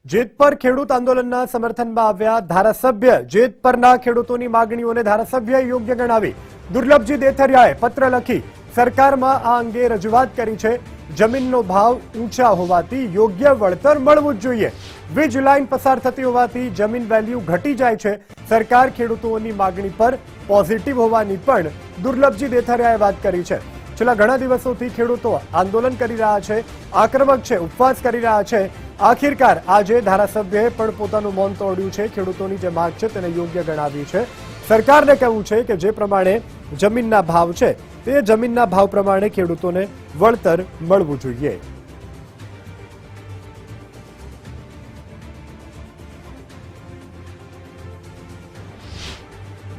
જેતપર ખેડૂત આંદોલનના સમર્થનમાં આવ્યા ધારાસભ્ય જેતપરના ખેડૂતોની માંગણીઓને ધારાસભ્યએ યોગ્ય ગણાવી દુર્લભજી દેથરિયાએ પત્ર લખી સરકારમાં આ અંગે રજૂઆત કરી છે। જમીનનો ભાવ ઊંચા હોવાથી યોગ્ય વળતર મળવું જ જોઈએ। વીજ લાઇન પસાર થતી હોવાથી જમીન વેલ્યુ ઘટી જાય છે। સરકાર ખેડૂતોની માંગણી પર પોઝિટિવ હોવાની પણ દુર્લભજી દેથરિયાએ વાત કરી છે। છેલ્લા ઘણા દિવસોથી ખેડૂતો આંદોલન કરી રહ્યા છે, આક્રમક છે, ઉપવાસ કરી રહ્યા છે। આખિરકાર આજે ધારાસભ્યએ પણ પોતાનું મૌન તોડ્યું છે। ખેડૂતોની જે માંગ છે તેને યોગ્ય ગણાવી છે। સરકારને કહેવું છે કે જે પ્રમાણે જમીનના ભાવ છે તે જમીનના ભાવ પ્રમાણે ખેડૂતોને વળતર મળવું જોઈએ।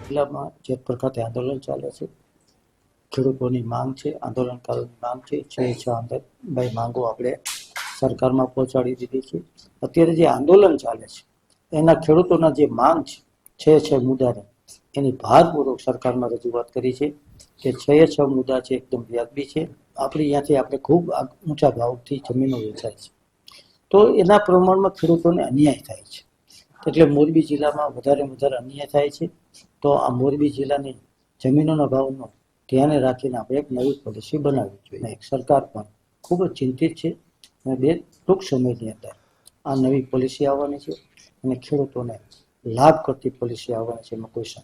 જિલ્લામાં જેતપર ખાતે આંદોલન ચાલે છે। ખેડૂતોની માંગ છે, આંદોલનકારોની માંગ છે, 6 ભાઈ માંગો આપણે સરકારમાં પહોંચાડી દીધી છે। અત્યારે જે આંદોલન ચાલે છે એના ખેડૂતોના જે માંગ છે 6 મુદ્દાને એની ભારપૂર્વક સરકારમાં રજૂઆત કરી છે કે 6 મુદ્દા છે એકદમ વ્યાજબી છે। આપણી અહીંયાથી આપણે ખૂબ ઊંચા ભાવથી જમીનો વેચાય છે તો એના પ્રમાણમાં ખેડૂતોને અન્યાય થાય છે, એટલે મોરબી જિલ્લામાં વધારે અન્યાય થાય છે। તો આ મોરબી જિલ્લાની જમીનોના ભાવનો ધ્યાને રાખીને આપણે એક નવી પોલિસી બનાવવી જોઈએ। સરકાર પણ ખૂબ જ ચિંતિત છે અને ટૂંક સમયની અંદર આ નવી પોલિસી આવવાની છે અને ખેડૂતોને લાભ કરતી પોલિસી આવવાની છે, એમાં કોઈ શંકા